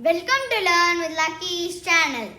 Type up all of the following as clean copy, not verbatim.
Welcome to Learn with Lucky's channel.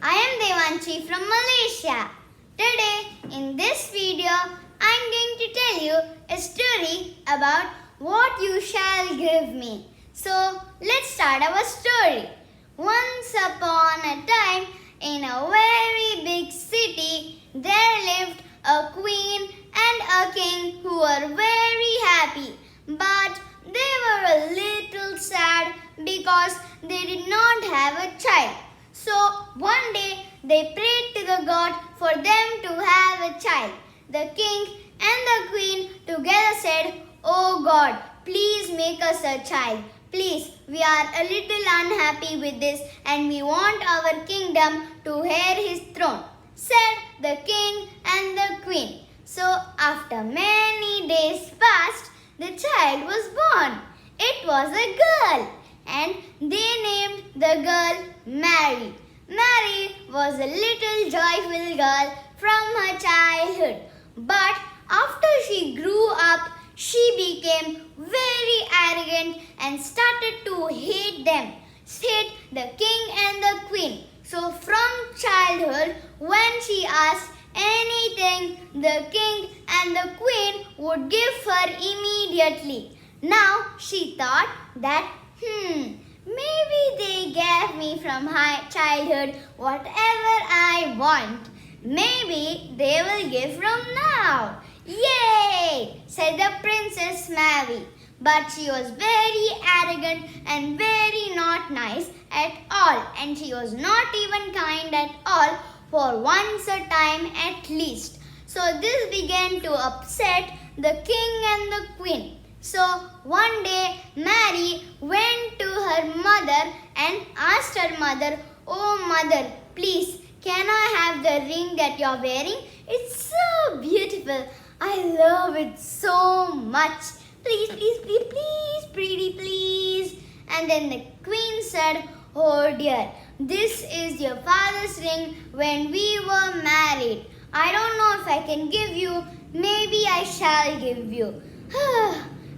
I am Devanshi from Malaysia. Today in this video I am going to tell you a story about what you shall give me. So let's start our story. Once upon a time in a very big city there lived a queen and a king who were very happy, but they were a little sad because they did not have a child. So one day they prayed to the God for them to have a child. The king and the queen together said, "Oh God, please make us a child. Please, we are a little unhappy with this and we want our kingdom to heir his throne," said the king and the queen. So after many days passed, the child was born. It was a girl and they named the girl Mary. Mary was a little joyful girl from her childhood. But after she grew up, she became very arrogant and started to hate them, hate the king and the queen. So from childhood, when she asked anything, the king and the queen would give her immediately. Now she thought that, maybe they gave me from childhood whatever I want. Maybe they will give from now. Yay! Said the Princess Mary. But she was very arrogant and very not nice at all. And she was not even kind at all for once a time at least. So this began to upset the king and the queen. So one day Mary went to her mother and asked her mother, "Oh mother, please, can I have the ring that you're wearing? It's so beautiful. I love it so much. Please, please, please, please, pretty please." And then the queen said, "Oh dear, this is your father's ring when we were married. I don't know if I can give you. Maybe I shall give you."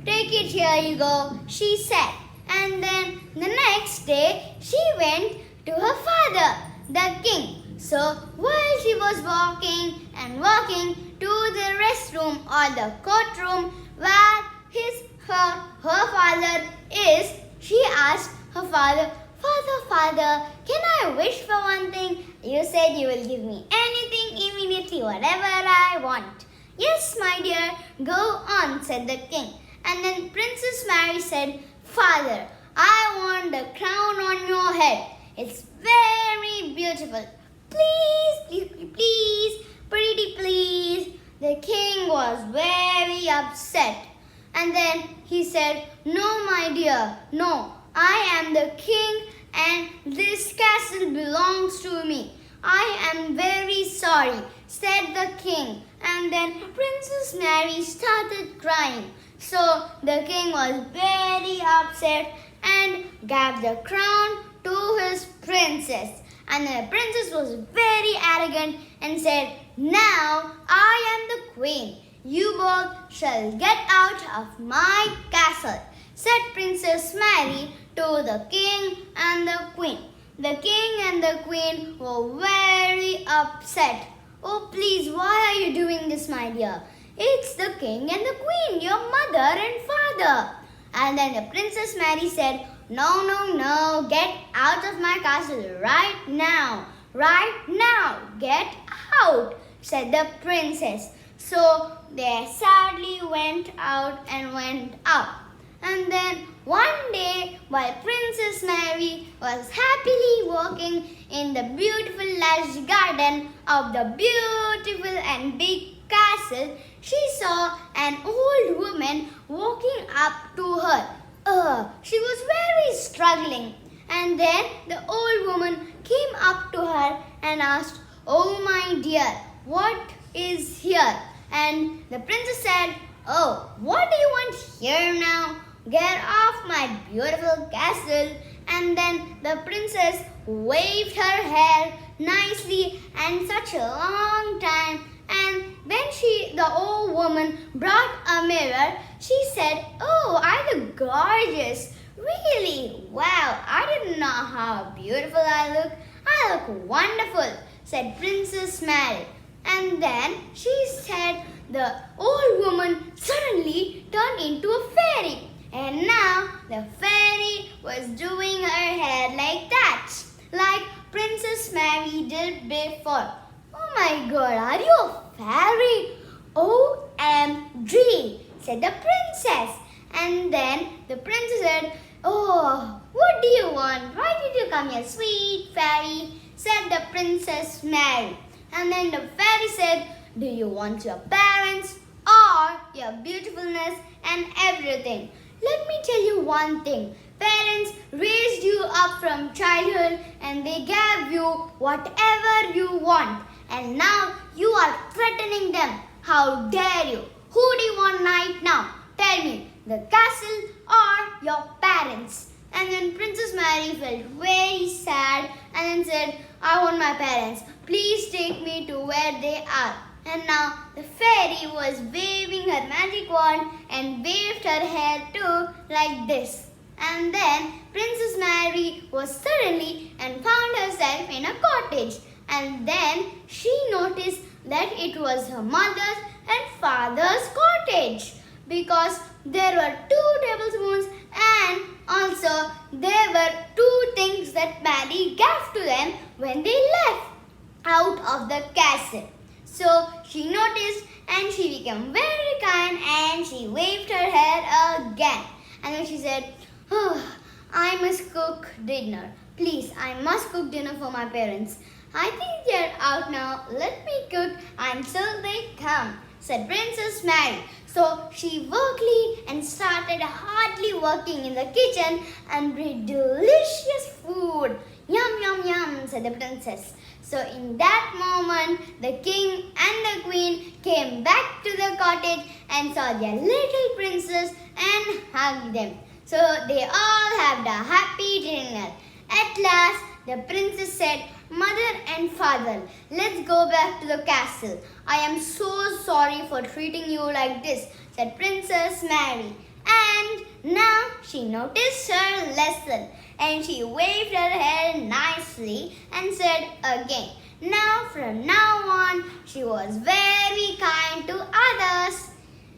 "Take it, here you go," she said. And then the next day she went to her father, the king. So while she was walking to the restroom or the courtroom where her father is, she asked her father, Father, can I wish for one thing? You said you will give me anything immediately, whatever I want." "Yes, my dear, go on," said the king. And then Princess Mary said, "Father, I want the crown on your head. It's very beautiful. Please, please, please, pretty please." The king was very upset. And then he said, "No, my dear, no. I am the king and this castle belongs to me. I am very sorry," said the king. And then Princess Mary started crying. So the king was very upset and gave the crown to his princess. And the princess was very arrogant and said, "Now I am the queen. You both shall get out of my castle," said Princess Mary to the king and the queen. The king and the queen were very upset. "Oh, please, why are you doing this, my dear? It's the king and the queen, your mother and father." And then the Princess Mary said, No, get out of my castle right now. Right now, get out," said the princess. So they sadly went out and went up. And then one day, while Princess Mary was happily walking in the beautiful lush garden of the beautiful and big castle, she saw an old woman walking up to her. She was very struggling. And then the old woman came up to her and asked, "Oh my dear, what is here?" And the princess said, "Oh, what do you want here now? Get off my beautiful castle." And then the princess waved her hair nicely and such a long time. And when the old woman brought a mirror, she said, "Oh, I look gorgeous. Really? Wow, I didn't know how beautiful I look? I look wonderful, said Princess Mary. And then she said the old woman suddenly turned into a fairy. And now the fairy was doing her hair like that, like Princess Mary did before. Oh my God, are you a fairy? OMG, said the princess. And then the princess said, oh, what do you want? Why did you come here, sweet fairy? Said the Princess Mary. And then the fairy said, do you want your parents or your beautifulness and everything? Let me tell you one thing. Parents raised you up from childhood and they gave you whatever you want. And now you are threatening them. How dare you? Who do you want right now? Tell me, the castle or your parents? And then Princess Mary felt very sad and then said, I want my parents. Please take me to where they are. And now the fairy was waving her magic wand and waved her hair too like this. And then Princess Mary was suddenly and found herself in a cottage. And then she noticed that it was her mother's and father's cottage, because there were 2 tablespoons and also there were 2 things that Mary gave to them when they left out of the castle. So she noticed and she became very kind and she waved her hair again. And then she said, oh, I must cook dinner. Please, I must cook dinner for my parents. I think they're out now. Let me cook until they come, said Princess Mary. So she worked and started hardly working in the kitchen and made delicious food. Yum, yum, yum, said the princess. So in that moment, the king and the queen came back to the cottage and saw their little princess and hugged them. So they all had a happy dinner. At last, the princess said, Mother and father, let's go back to the castle. I am so sorry for treating you like this, said Princess Mary. And now she noticed her lesson and she waved her hair nicely and said again, now from now on, she was very kind to others.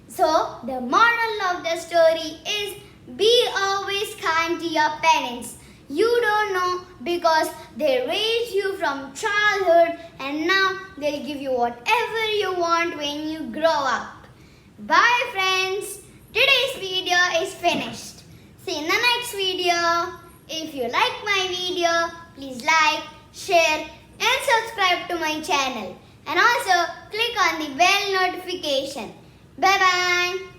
So the moral of the story is be always kind to your parents. You don't know because they raised you from childhood and now they'll give you whatever you want when you grow up. Bye friends. Today's video is finished. See you in the next video. If you like my video, please like, share and subscribe to my channel. And also click on the bell notification. Bye bye.